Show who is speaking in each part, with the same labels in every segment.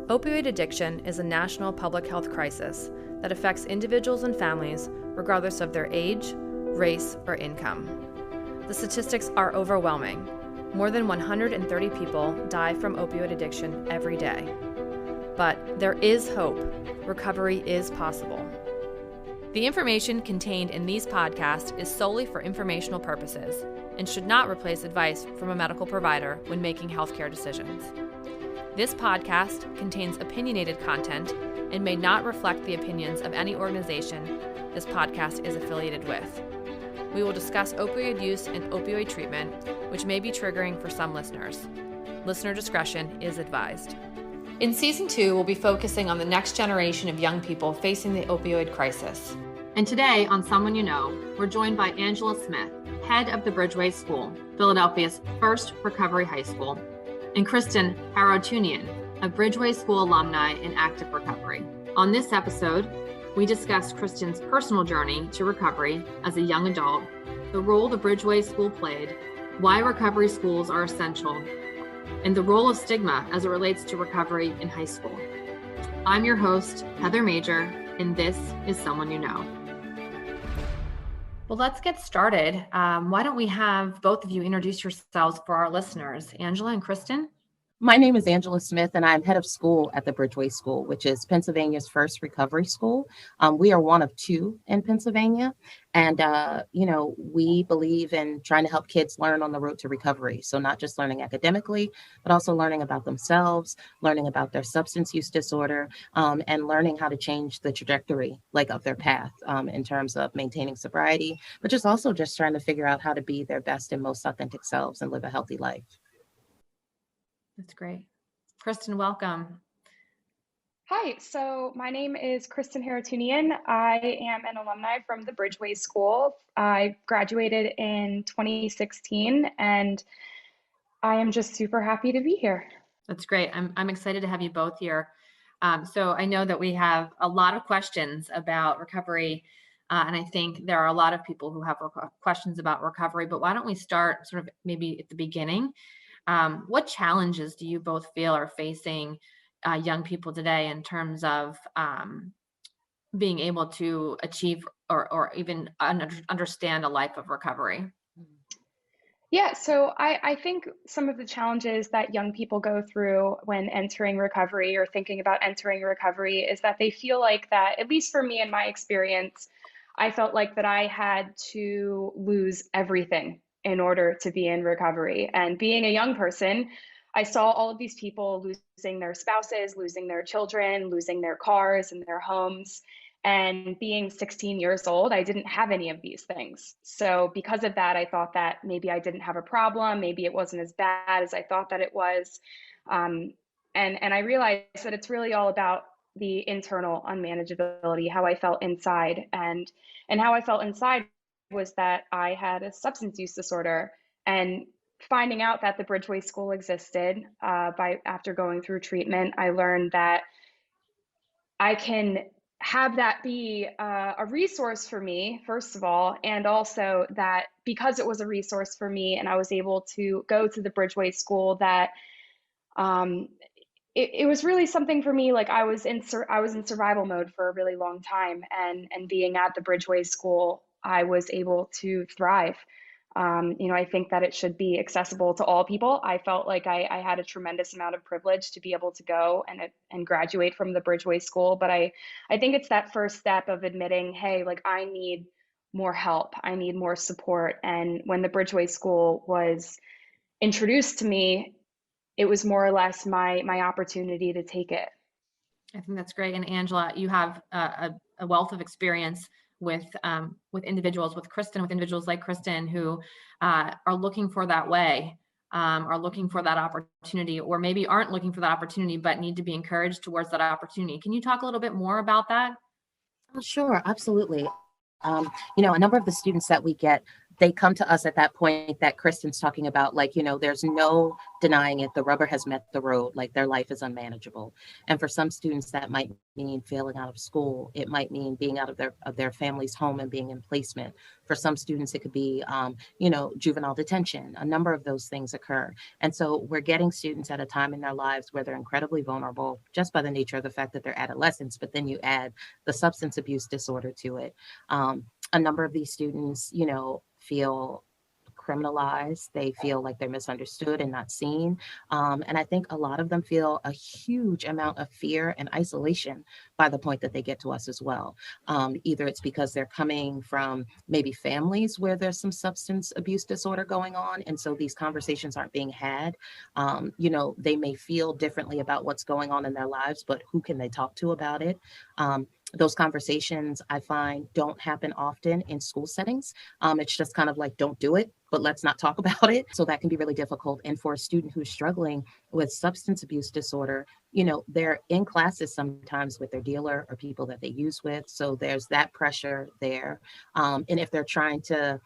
Speaker 1: Opioid addiction is a national public health crisis that affects individuals and families regardless of their age, race, or income. The statistics are overwhelming. More than 130 people die from opioid addiction every day. But there is hope. Recovery is possible. The information contained in these podcasts is solely for informational purposes and should not replace advice from a medical provider when making healthcare decisions. This podcast contains opinionated content and may not reflect the opinions of any organization this podcast is affiliated with. We will discuss opioid use and opioid treatment, which may be triggering for some listeners. Listener discretion is advised. In Season 2, we'll be focusing on the next generation of young people facing the opioid crisis. And today on Someone You Know, we're joined by Angela Smith, head of the Bridgeway School, Philadelphia's first recovery high school, and Kristen Harootunian, a Bridgeway School alumni in active recovery. On this episode, we discuss Kristen's personal journey to recovery as a young adult, the role the Bridgeway School played, why recovery schools are essential, and the role of stigma as it relates to recovery in high school. I'm your host, Heather Major, and this is Someone You Know. Well, let's get started. Why don't we have both of you introduce yourselves for our listeners, Angela and Kristen?
Speaker 2: My name is Angela Smith, and I'm head of school at the Bridgeway School, which is Pennsylvania's first recovery school. We are one of two in Pennsylvania, and we believe in trying to help kids learn on the road to recovery. So not just learning academically, but also learning about themselves, learning about their substance use disorder, and learning how to change the trajectory of their path in terms of maintaining sobriety, but just trying to figure out how to be their best and most authentic selves and live a healthy life.
Speaker 1: That's great. Kristen, welcome.
Speaker 3: Hi, so my name is Kristen Harootunian. I am an alumni from the Bridgeway School. I graduated in 2016, and I am just super happy to be here.
Speaker 1: That's great. I'm excited to have you both here. So I know that we have a lot of questions about recovery, and I think there are a lot of people who have questions about recovery, but why don't we start sort of maybe at the beginning? What challenges do you both feel are facing young people today in terms of being able to achieve or even understand a life of recovery?
Speaker 3: Yeah, so I think some of the challenges that young people go through when entering recovery or thinking about entering recovery is that they feel like that, at least for me in my experience, I felt like that I had to lose everything in order to be in recovery. And being a young person, I saw all of these people losing their spouses, losing their children, losing their cars and their homes. And being 16 years old, I didn't have any of these things. So because of that, I thought that maybe I didn't have a problem. Maybe it wasn't as bad as I thought that it was. And I realized that it's really all about the internal unmanageability, how I felt inside. And how I felt inside was that I had a substance use disorder, and finding out that the Bridgeway School existed after going through treatment, I learned that I can have that be a resource for me, first of all, and also that because it was a resource for me and I was able to go to the Bridgeway School, that it was really something for me. Like I was in survival mode for a really long time, and being at the Bridgeway School, I was able to thrive. I think that it should be accessible to all people. I felt like I had a tremendous amount of privilege to be able to go and graduate from the Bridgeway School. But I think it's that first step of admitting, hey, like I need more help. I need more support. And when the Bridgeway School was introduced to me, it was more or less my opportunity to take it.
Speaker 1: I think that's great. And Angela, you have a wealth of experience with individuals like Kristen who are looking for that way, are looking for that opportunity, or maybe aren't looking for that opportunity, but need to be encouraged towards that opportunity. Can you talk a little bit more about that?
Speaker 2: Sure, absolutely. A number of the students that we get they come to us at that point that Kristen's talking about, like, there's no denying it. The rubber has met the road, like their life is unmanageable. And for some students, that might mean failing out of school. It might mean being out of their family's home and being in placement. For some students, it could be, juvenile detention. A number of those things occur. And so we're getting students at a time in their lives where they're incredibly vulnerable just by the nature of the fact that they're adolescents, but then you add the substance abuse disorder to it. A number of these students, feel criminalized. They feel like they're misunderstood and not seen. And I think a lot of them feel a huge amount of fear and isolation by the point that they get to us as well. Either it's because they're coming from maybe families where there's some substance abuse disorder going on, and so these conversations aren't being had. They may feel differently about what's going on in their lives, but who can they talk to about it? Those conversations, I find, don't happen often in school settings. It's just kind of like, don't do it, but let's not talk about it. So that can be really difficult. And for a student who's struggling with substance abuse disorder, they're in classes sometimes with their dealer or people that they use with. So there's that pressure there. And if they're trying to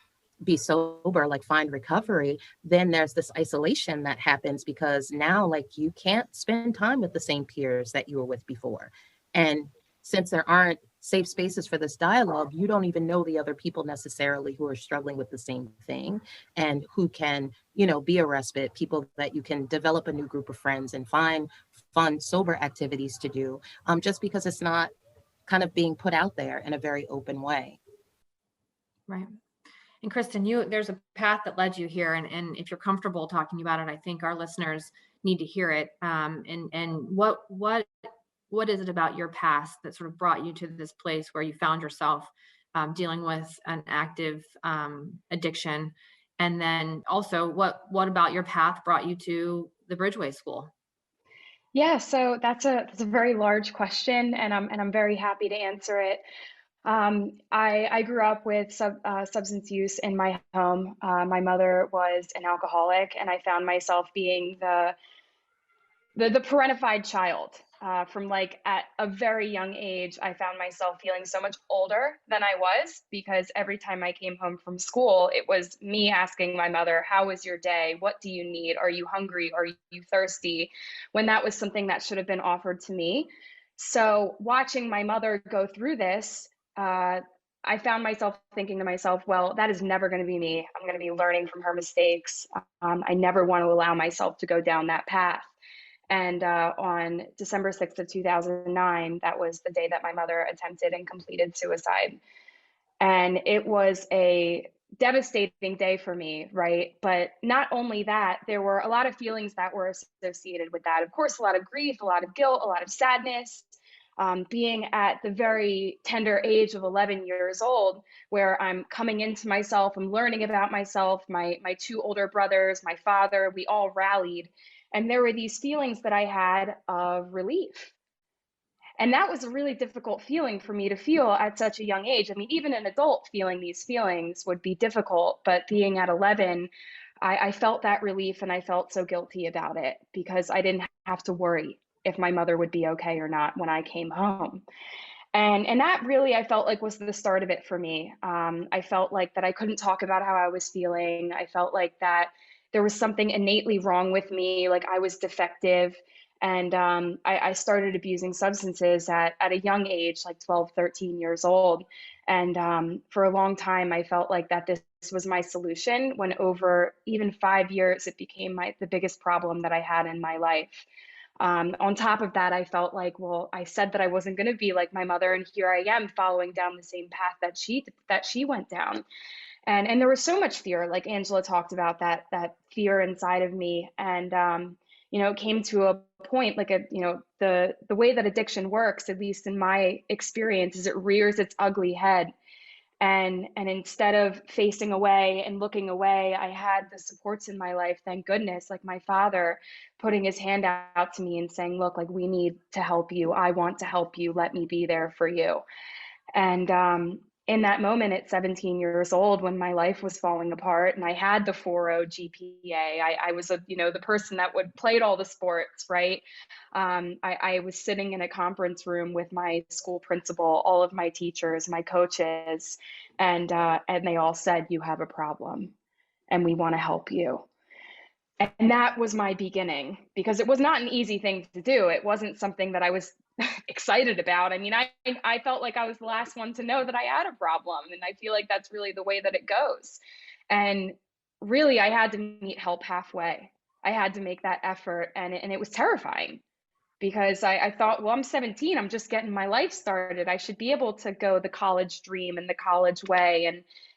Speaker 2: be sober, like find recovery, then there's this isolation that happens because now, like, you can't spend time with the same peers that you were with before. And since there aren't safe spaces for this dialogue, you don't even know the other people necessarily who are struggling with the same thing and who can, be a respite, people that you can develop a new group of friends and find fun, sober activities to do, just because it's not kind of being put out there in a very open way.
Speaker 1: Right. And Kristen, there's a path that led you here, and if you're comfortable talking about it, I think our listeners need to hear it. And what is it about your past that sort of brought you to this place where you found yourself dealing with an active addiction? And then also, what about your path brought you to the Bridgeway School?
Speaker 3: Yeah, so that's a very large question, and I'm very happy to answer it. I grew up with substance use in my home. My mother was an alcoholic, and I found myself being the parentified child. From like at a very young age, I found myself feeling so much older than I was because every time I came home from school, it was me asking my mother, "How was your day? What do you need? Are you hungry? Are you thirsty?" When that was something that should have been offered to me. So watching my mother go through this, I found myself thinking to myself, well, that is never going to be me. I'm going to be learning from her mistakes. I never want to allow myself to go down that path. And on December 6th of 2009, that was the day that my mother attempted and completed suicide. And it was a devastating day for me, right? But not only that, there were a lot of feelings that were associated with that. Of course, a lot of grief, a lot of guilt, a lot of sadness. Being at the very tender age of 11 years old, where I'm coming into myself, I'm learning about myself, my two older brothers, my father, we all rallied. And there were these feelings that I had of relief. And that was a really difficult feeling for me to feel at such a young age. I mean, even an adult feeling these feelings would be difficult, but being at 11, I felt that relief and I felt so guilty about it because I didn't have to worry if my mother would be okay or not when I came home. And that really, I felt like, was the start of it for me. I felt like that I couldn't talk about how I was feeling. I felt like that there was something innately wrong with me, like I was defective. And I started abusing substances at a young age, like 12, 13 years old. And for a long time, I felt like that this was my solution, when over even 5 years, it became the biggest problem that I had in my life. On top of that, I felt like, well, I said that I wasn't going to be like my mother, and here I am following down the same path that she went down. And there was so much fear, like Angela talked about, that fear inside of me. And it came to a point, like the way that addiction works, at least in my experience, is it rears its ugly head. And instead of facing away and looking away, I had the supports in my life, thank goodness, like my father putting his hand out to me and saying, look, like, we need to help you. I want to help you. Let me be there for you. And in that moment at 17 years old, when my life was falling apart and I had the 4.0 GPA, I was the person that would play at all the sports, right? I was sitting in a conference room with my school principal, all of my teachers, my coaches, and they all said, "You have a problem and we want to help you." And that was my beginning, because it was not an easy thing to do. It wasn't something that I was excited about. I mean, I felt like I was the last one to know that I had a problem. And I feel like that's really the way that it goes. And really, I had to meet help halfway. I had to make that effort. And it was terrifying, because I thought, well, I'm 17. I'm just getting my life started. I should be able to go the college dream and the college way.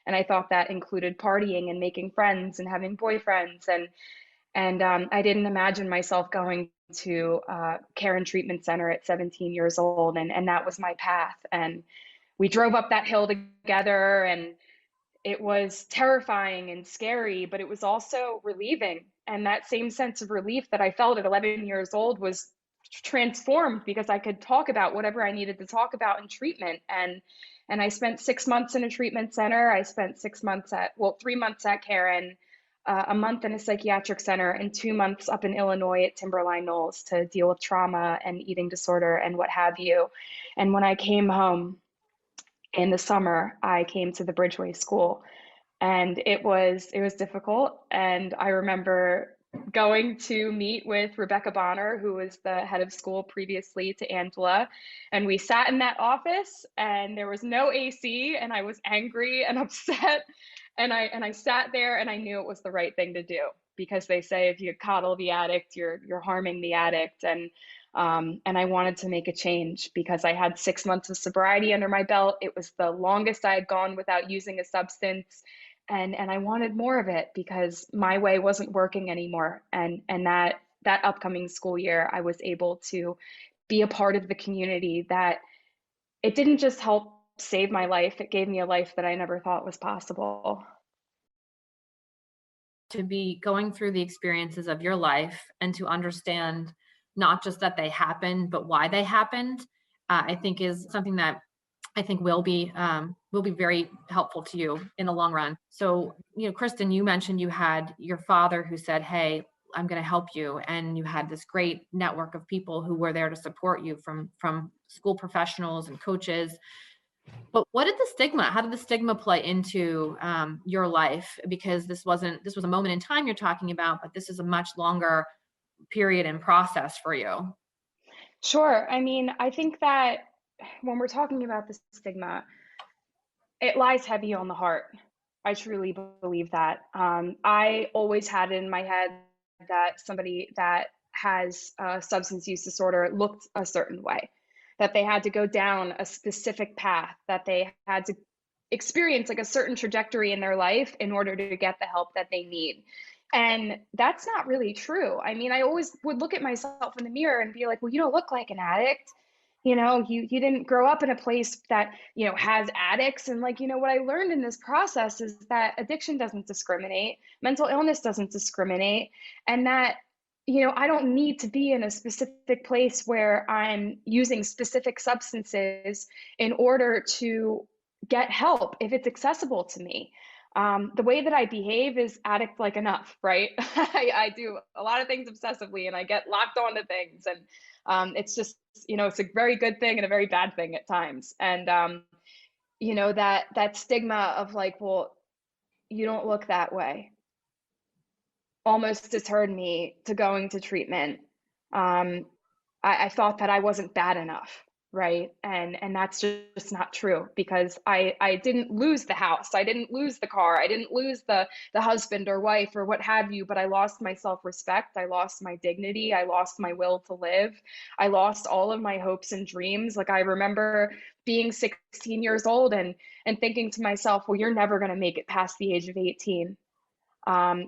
Speaker 3: And I thought that included partying and making friends and having boyfriends. And I didn't imagine myself going to care and treatment center at 17 years old. And that was my path. And we drove up that hill together, and it was terrifying and scary, but it was also relieving. And that same sense of relief that I felt at 11 years old was transformed, because I could talk about whatever I needed to talk about in treatment. And I spent 6 months in a treatment center. I spent 6 months 3 months at Karen, a month in a psychiatric center, and 2 months up in Illinois at Timberline Knolls to deal with trauma and eating disorder and what have you. And when I came home in the summer, I came to the Bridgeway School, and it was difficult. And I remember going to meet with Rebecca Bonner, who was the head of school previously to Angela. And we sat in that office, and there was no AC, and I was angry and upset. And I sat there, and I knew it was the right thing to do, because they say if you coddle the addict, you're harming the addict. And I wanted to make a change, because I had 6 months of sobriety under my belt. It was the longest I had gone without using a substance. And I wanted more of it, because my way wasn't working anymore. And that upcoming school year, I was able to be a part of the community that it didn't just help save my life, it gave me a life that I never thought was possible.
Speaker 1: To be going through the experiences of your life and to understand not just that they happened, but why they happened, I think is something that I think will be very helpful to you in the long run. So, Kristen, you mentioned you had your father who said, "Hey, I'm going to help you," and you had this great network of people who were there to support you, from school professionals and coaches. But how did the stigma play into your life? Because this was a moment in time you're talking about, but this is a much longer period and process for you.
Speaker 3: Sure. I mean, I think that when we're talking about the stigma, it lies heavy on the heart. I truly believe that. I always had it in my head that somebody that has a substance use disorder looked a certain way, that they had to go down a specific path, that they had to experience like a certain trajectory in their life in order to get the help that they need. And that's not really true. I mean, I always would look at myself in the mirror and be like, well, you don't look like an addict. You didn't grow up in a place that, has addicts. And what I learned in this process is that addiction doesn't discriminate, mental illness doesn't discriminate, and that I don't need to be in a specific place where I'm using specific substances in order to get help if it's accessible to me. The way that I behave is addict-like enough, right? I do a lot of things obsessively, and I get locked onto things, and it's just, it's a very good thing and a very bad thing at times. And that stigma of like, well, you don't look that way, almost deterred me to going to treatment. I thought that I wasn't bad enough, right? And that's just not true, because I didn't lose the house, I didn't lose the car, I didn't lose the husband or wife or what have you, but I lost my self-respect, I lost my dignity, I lost my will to live, I lost all of my hopes and dreams. Like, I remember being 16 years old and thinking to myself, well, you're never going to make it past the age of 18.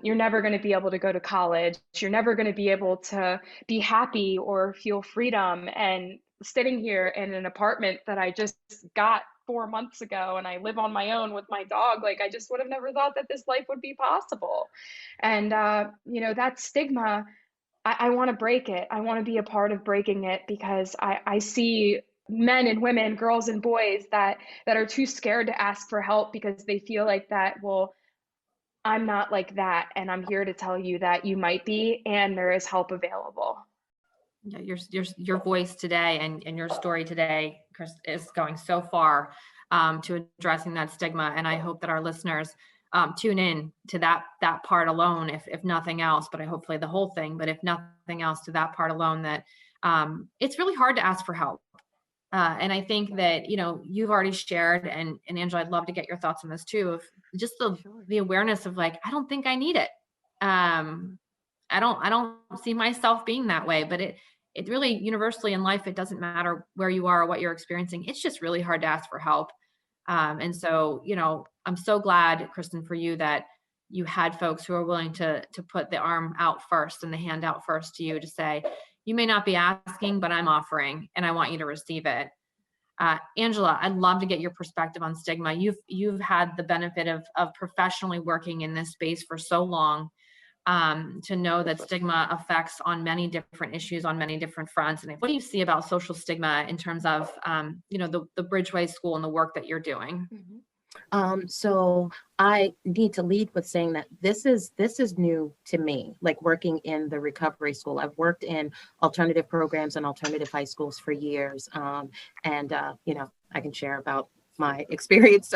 Speaker 3: You're never going to be able to go to college. You're never going to be able to be happy or feel freedom. And sitting here in an apartment that I just got 4 months ago, and I live on my own with my dog, like, I just would have never thought that this life would be possible. And, that stigma, I want to break it. I want to be a part of breaking it, because I see men and women, girls and boys that are too scared to ask for help because they feel like that, well, I'm not like that, and I'm here to tell you that you might be, and there is help available.
Speaker 1: Yeah, your voice today and your story today, Chris, is going so far to addressing that stigma. And I hope that our listeners tune in to that part alone, if nothing else, but I hopefully the whole thing, but if nothing else to that part alone, that it's really hard to ask for help. And I think that, you've already shared, and Angela, I'd love to get your thoughts on this too, of just the awareness of like, I don't think I need it. I don't see myself being that way, but it really universally in life, it doesn't matter where you are or what you're experiencing. It's just really hard to ask for help. And so, I'm so glad, Kristen, for you that you had folks who are willing to put the arm out first and the hand out first to you to say, you may not be asking, but I'm offering, and I want you to receive it. Angela, I'd love to get your perspective on stigma. You've had the benefit of professionally working in this space for so long, to know that stigma affects on many different issues on many different fronts. And what do you see about social stigma in terms of, the Bridgeway School and the work that you're doing?
Speaker 2: So I need to lead with saying that this is new to me, like working in the recovery school. I've worked in alternative programs and alternative high schools for years. And I can share about my experience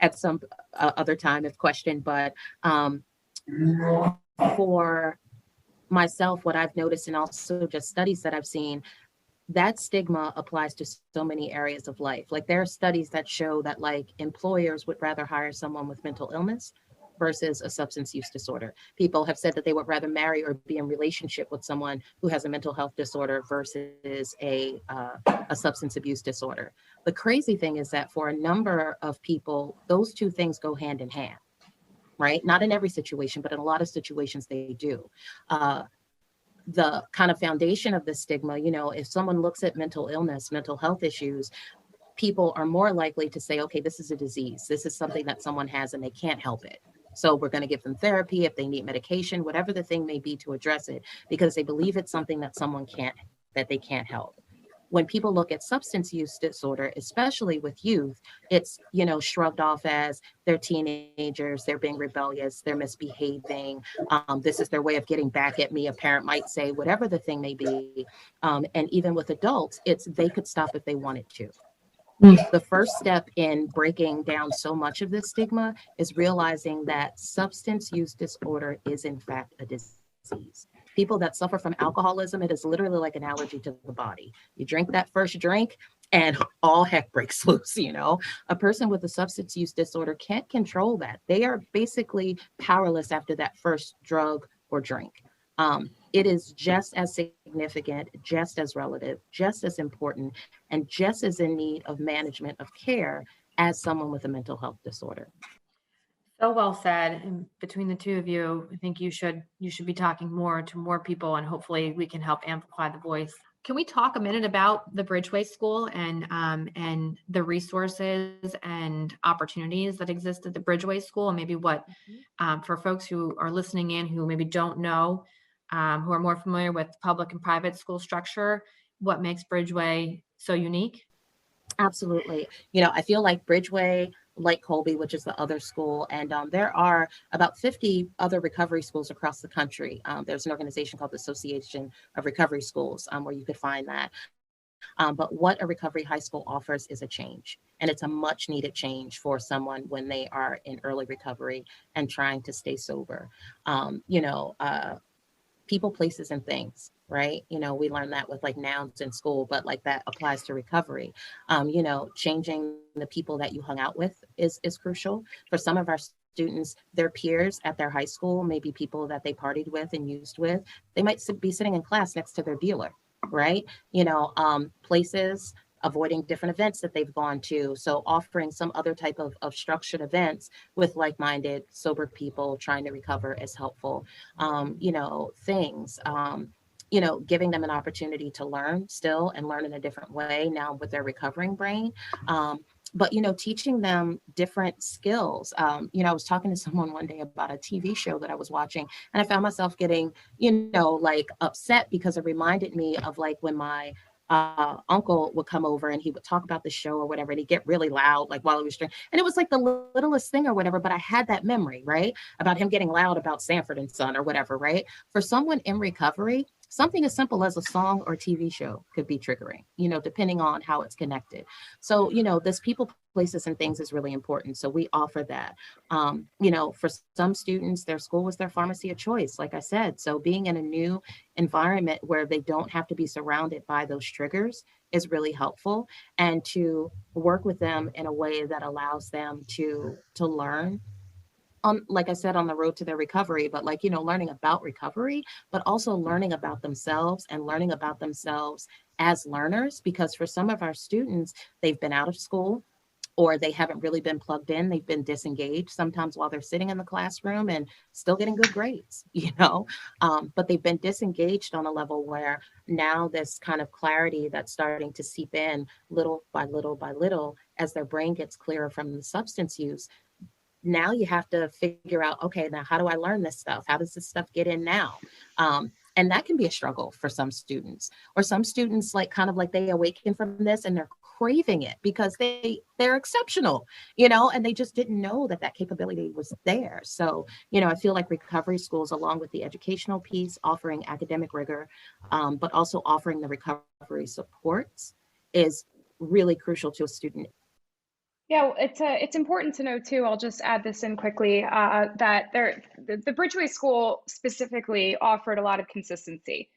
Speaker 2: at some other time if questioned, but for myself, what I've noticed, and also just studies that I've seen, that stigma applies to so many areas of life. Like there are studies that show that like employers would rather hire someone with mental illness versus a substance use disorder. People have said that they would rather marry or be in relationship with someone who has a mental health disorder versus a substance abuse disorder. The crazy thing is that for a number of people, those two things go hand in hand, right? Not in every situation, but in a lot of situations they do. The kind of foundation of the stigma, if someone looks at mental illness, mental health issues, people are more likely to say, okay, this is a disease. This is something that someone has and they can't help it. So we're going to give them therapy if they need medication, whatever the thing may be to address it, because they believe it's something that they can't help. When people look at substance use disorder, especially with youth, it's, shrugged off as they're teenagers, they're being rebellious, they're misbehaving. This is their way of getting back at me, a parent might say, whatever the thing may be. And even with adults, it's they could stop if they wanted to. The first step in breaking down so much of this stigma is realizing that substance use disorder is in fact a disease. People that suffer from alcoholism, it is literally like an allergy to the body. You drink that first drink and all heck breaks loose, A person with a substance use disorder can't control that. They are basically powerless after that first drug or drink. It is just as significant, just as relative, just as important, and just as in need of management of care as someone with a mental health disorder.
Speaker 1: So well said. And between the two of you, I think you should be talking more to more people, and hopefully we can help amplify the voice. Can we talk a minute about the Bridgeway School and the resources and opportunities that exist at the Bridgeway School, and maybe what for folks who are listening in who maybe don't know, who are more familiar with public and private school structure, what makes Bridgeway so unique?
Speaker 2: Absolutely. I feel like Bridgeway, like Colby, which is the other school, and there are about 50 other recovery schools across the country. There's an organization called the Association of Recovery Schools where you could find that. But what a recovery high school offers is a change, and it's a much needed change for someone when they are in early recovery and trying to stay sober. People, places, and things, right? We learn that with like nouns in school, but like that applies to recovery. Changing the people that you hung out with is crucial. For some of our students, their peers at their high school, maybe people that they partied with and used with, they might be sitting in class next to their dealer, right? Places, avoiding different events that they've gone to. So offering some other type of structured events with like-minded, sober people trying to recover is helpful. Things, giving them an opportunity to learn still and learn in a different way now with their recovering brain. But, teaching them different skills. I was talking to someone one day about a TV show that I was watching, and I found myself getting, like upset because it reminded me of like when my uncle would come over and he would talk about the show or whatever, and he'd get really loud, like while he was drinking. And it was like the littlest thing or whatever, but I had that memory, right? About him getting loud about Sanford and Son or whatever, right? For someone in recovery, something as simple as a song or TV show could be triggering, depending on how it's connected. So, this people, places, and things is really important. So we offer that. For some students, their school was their pharmacy of choice, like I said. So being in a new environment where they don't have to be surrounded by those triggers is really helpful, and to work with them in a way that allows them to learn on, like I said, on the road to their recovery, but learning about recovery, but also learning about themselves and learning about themselves as learners, because for some of our students, they've been out of school, or they haven't really been plugged in. They've been disengaged sometimes while they're sitting in the classroom and still getting good grades, but they've been disengaged on a level where now this kind of clarity that's starting to seep in little by little by little as their brain gets clearer from the substance use. Now you have to figure out, okay, now how do I learn this stuff? How does this stuff get in now? And that can be a struggle for some students, or some students they awaken from this and they're craving it because they're exceptional, and they just didn't know that capability was there. So, I feel like recovery schools, along with the educational piece, offering academic rigor, but also offering the recovery supports, is really crucial to a student.
Speaker 3: Yeah, well, it's important to know too. I'll just add this in quickly, that the Bridgeway School specifically offered a lot of consistency.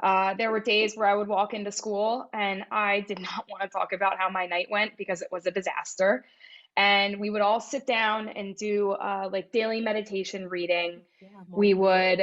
Speaker 3: There were days where I would walk into school and I did not want to talk about how my night went because it was a disaster. And we would all sit down and do like daily meditation reading.
Speaker 2: Yeah,
Speaker 3: We would,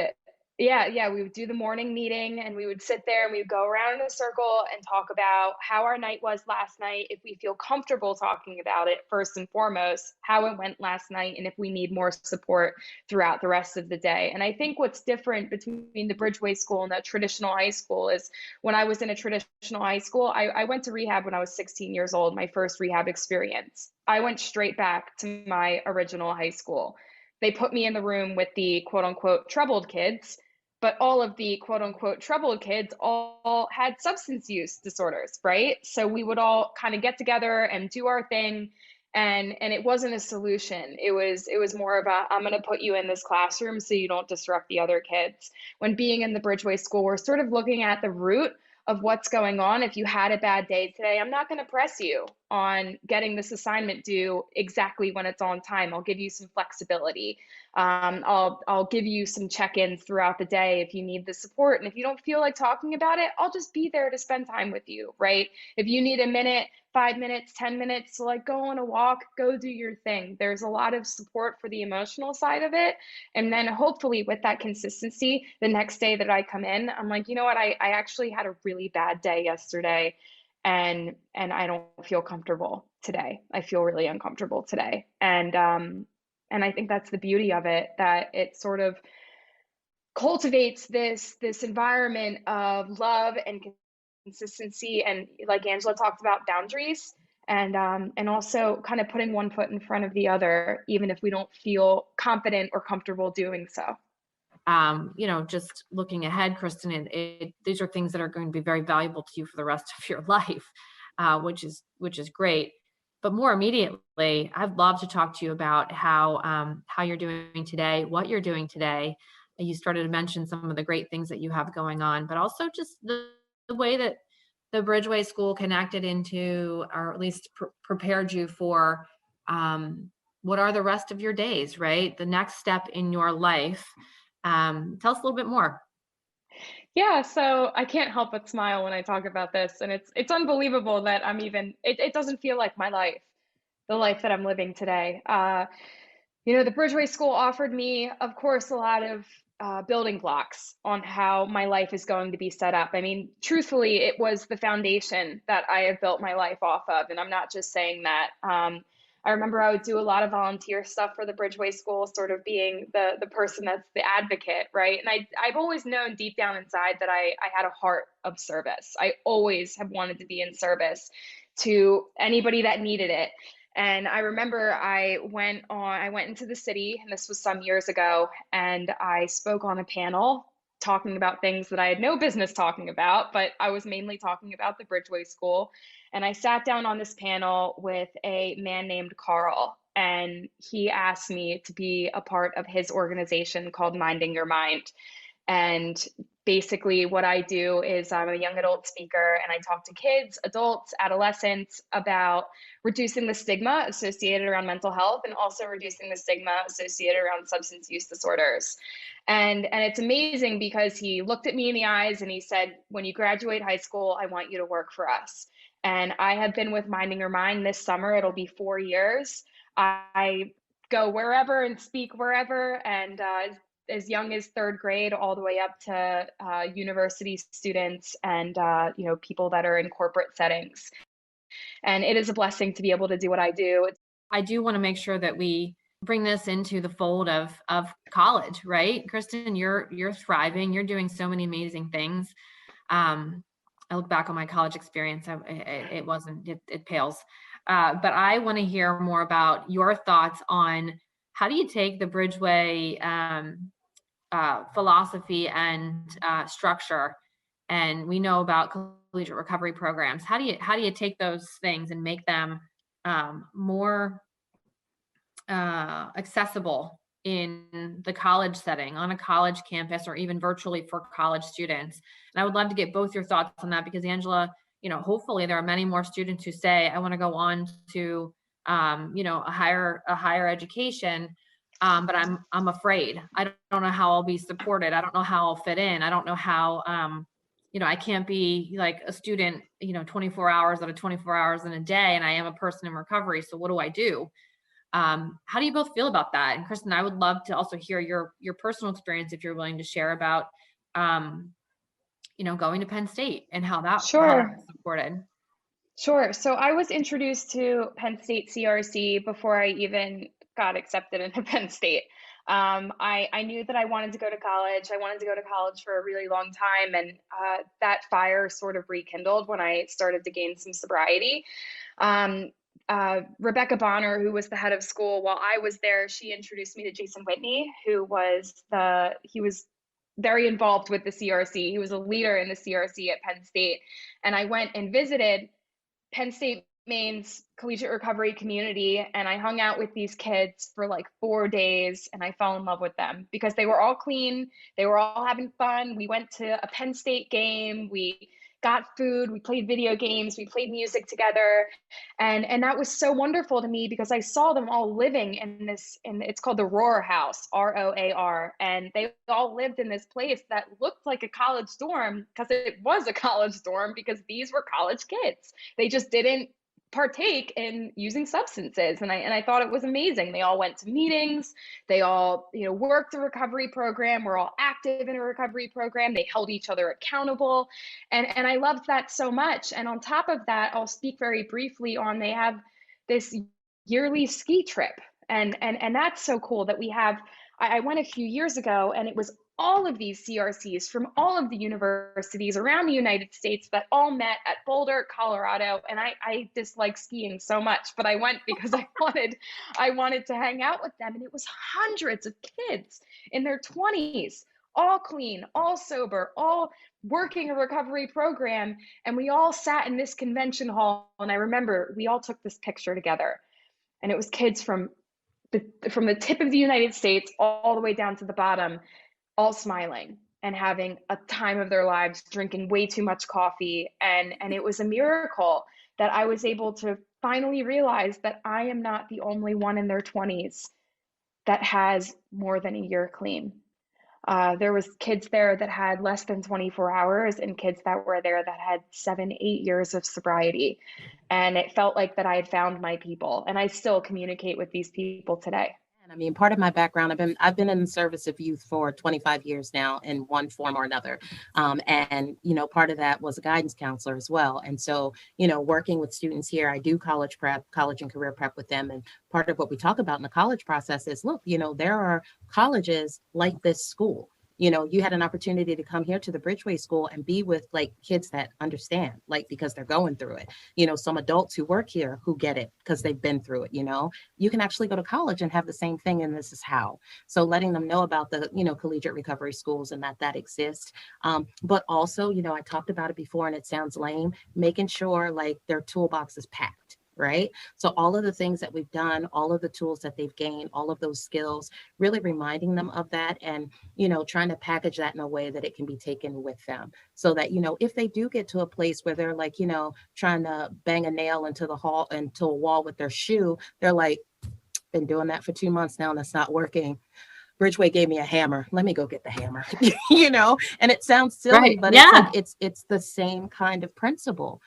Speaker 3: yeah, we would do the morning meeting and we would sit there and we would go around in a circle and talk about how our night was last night, if we feel comfortable talking about it first and foremost, how it went last night, and if we need more support throughout the rest of the day. And I think what's different between the Bridgeway School and the traditional high school is, when I was in a traditional high school, I went to rehab when I was 16 years old, my first rehab experience. I went straight back to my original high school. They put me in the room with the quote unquote troubled kids, but all of the quote unquote troubled kids all had substance use disorders, right? So we would all kind of get together and do our thing. And it wasn't a solution. It was more about, I'm going to put you in this classroom so you don't disrupt the other kids. When being in the Bridgeway School, we're sort of looking at the root of what's going on. If you had a bad day today, I'm not going to press you on getting this assignment due exactly when it's on time. I'll give you some flexibility. I'll give you some check-ins throughout the day if you need the support. And if you don't feel like talking about it, I'll just be there to spend time with you, right? If you need a minute, 5 minutes, 10 minutes to go on a walk, go do your thing. There's a lot of support for the emotional side of it. And then hopefully with that consistency, the next day that I come in, I'm like, you know what, I actually had a really bad day yesterday, and I don't feel comfortable today. I feel really uncomfortable today. And I think that's the beauty of it, that it sort of cultivates this environment of love and consistency, and like Angela talked about, boundaries, and also kind of putting one foot in front of the other, even if we don't feel confident or comfortable doing so.
Speaker 1: Just looking ahead, Kristen, these are things that are going to be very valuable to you for the rest of your life, which is great. But more immediately, I'd love to talk to you about how you're doing today, what you're doing today. You started to mention some of the great things that you have going on, but also just the way that the Bridgeway School connected into, or at least prepared you for what are the rest of your days, right? The next step in your life. Tell us a little bit more.
Speaker 3: Yeah, so I can't help but smile when I talk about this, and it's unbelievable that it doesn't feel like my life, the life that I'm living today. The Bridgeway School offered me, of course, a lot of building blocks on how my life is going to be set up. I mean, truthfully, it was the foundation that I have built my life off of, and I'm not just saying that. I remember I would do a lot of volunteer stuff for the Bridgeway School, sort of being the person that's the advocate, right? And I've always known deep down inside that I had a heart of service. I always have wanted to be in service to anybody that needed it. And I remember I went into the city, and this was some years ago, and I spoke on a panel talking about things that I had no business talking about, but I was mainly talking about the Bridgeway School. And I sat down on this panel with a man named Carl, and he asked me to be a part of his organization called Minding Your Mind. And basically, what I do is I'm a young adult speaker, and I talk to kids, adults, adolescents about reducing the stigma associated around mental health and also reducing the stigma associated around substance use disorders. And it's amazing because he looked at me in the eyes and he said, when you graduate high school, I want you to work for us. And I have been with Minding Your Mind this summer. It'll be 4 years. I go wherever and speak wherever, and as young as third grade all the way up to university students and people that are in corporate settings. And it is a blessing to be able to do what I do.
Speaker 1: I do want to make sure that we bring this into the fold of college, right? Kristen, you're thriving. You're doing so many amazing things. I look back on my college experience. It pales. But I want to hear more about your thoughts on how do you take the Bridgeway philosophy and structure, and we know about collegiate recovery programs. How do you take those things and make them more accessible in the college setting, on a college campus, or even virtually for college students? And I would love to get both your thoughts on that, because Angela, hopefully there are many more students who say, I want to go on to a higher education. But I'm afraid. I don't know how I'll be supported. I don't know how I'll fit in. I don't know how, I can't be like a student, 24 hours out of 24 hours in a day, and I am a person in recovery. So what do I do? How do you both feel about that? And Kristen, I would love to also hear your personal experience, if you're willing to share, about, going to Penn State and how that was supported.
Speaker 3: Sure. So I was introduced to Penn State CRC before I even got accepted into Penn State. I knew that I wanted to go to college. I wanted to go to college for a really long time. And that fire sort of rekindled when I started to gain some sobriety. Rebecca Bonner, who was the head of school while I was there, she introduced me to Jason Whitney, he was very involved with the CRC. He was a leader in the CRC at Penn State. And I went and visited Penn State Maine's collegiate recovery community, and I hung out with these kids for like 4 days, and I fell in love with them because they were all clean. They were all having fun. We went to a Penn State game. We got food. We played video games. We played music together. And that was so wonderful to me because I saw them all living in it's called the Roar House, ROAR. And they all lived in this place that looked like a college dorm, because it was a college dorm, because these were college kids. They just didn't partake in using substances. And I thought it was amazing. They all went to meetings. They all, worked a recovery program. We're all active in a recovery program. They held each other accountable. And I loved that so much. And on top of that, I'll speak very briefly on, they have this yearly ski trip. And that's so cool that we have. I went a few years ago, and it was all of these CRCs from all of the universities around the United States that all met at Boulder, Colorado. And I dislike skiing so much, but I went because I wanted to hang out with them. And it was hundreds of kids in their 20s, all clean, all sober, all working a recovery program. And we all sat in this convention hall. And I remember we all took this picture together, and it was kids from the tip of the United States all the way down to the bottom, all smiling and having a time of their lives, drinking way too much coffee. And it was a miracle that I was able to finally realize that I am not the only one in their 20s that has more than a year clean. There was kids there that had less than 24 hours, and kids that were there that had 7-8 years of sobriety. And it felt like that I had found my people, and I still communicate with these people today.
Speaker 2: I mean, part of my background, I've been in the service of youth for 25 years now in one form or another. And part of that was a guidance counselor as well. And so, working with students here, I do college and career prep with them. And part of what we talk about in the college process is, look, there are colleges like this school You had an opportunity to come here to the Bridgeway School and be with like kids that understand, like, because they're going through it. Some adults who work here who get it because they've been through it. You can actually go to college and have the same thing, and this is how. So letting them know about the, collegiate recovery schools and that exists. But also, I talked about it before and it sounds lame, making sure like their toolbox is packed. Right. So all of the things that we've done, all of the tools that they've gained, all of those skills, really reminding them of that and, trying to package that in a way that it can be taken with them so that, if they do get to a place where they're like, trying to bang a nail into a wall with their shoe, they're like, been doing that for 2 months now and that's not working. Bridgeway gave me a hammer. Let me go get the hammer, and it sounds silly,
Speaker 4: Right.
Speaker 2: but
Speaker 4: Yeah.
Speaker 2: it's the same kind of principle.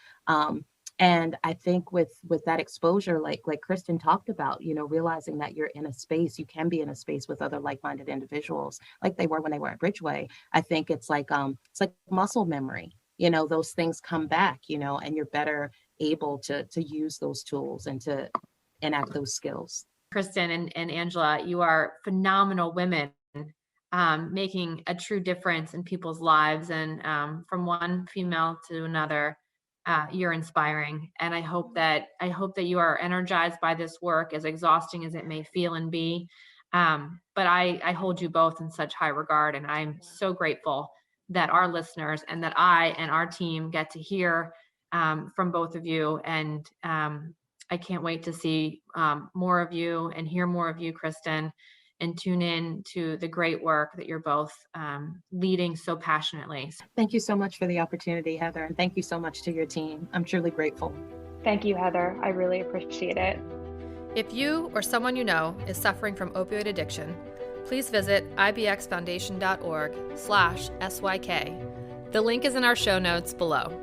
Speaker 2: And I think with that exposure, like Kristen talked about, realizing that you're in a space, you can be in a space with other like-minded individuals, like they were when they were at Bridgeway. I think it's like muscle memory. Those things come back, and you're better able to use those tools and to enact those skills.
Speaker 4: Kristen and Angela, you are phenomenal women, making a true difference in people's lives. And from one female to another, you're inspiring. And I hope that you are energized by this work, as exhausting as it may feel and be. But I hold you both in such high regard, and I'm so grateful that our listeners and that I and our team get to hear from both of you. And I can't wait to see more of you and hear more of you, Kristen, and tune in to the great work that you're both leading so passionately.
Speaker 2: Thank you so much for the opportunity, Heather, and thank you so much to your team. I'm truly grateful.
Speaker 3: Thank you, Heather. I really appreciate it.
Speaker 1: If you or someone you know is suffering from opioid addiction, please visit ibxfoundation.org/SYK. The link is in our show notes below.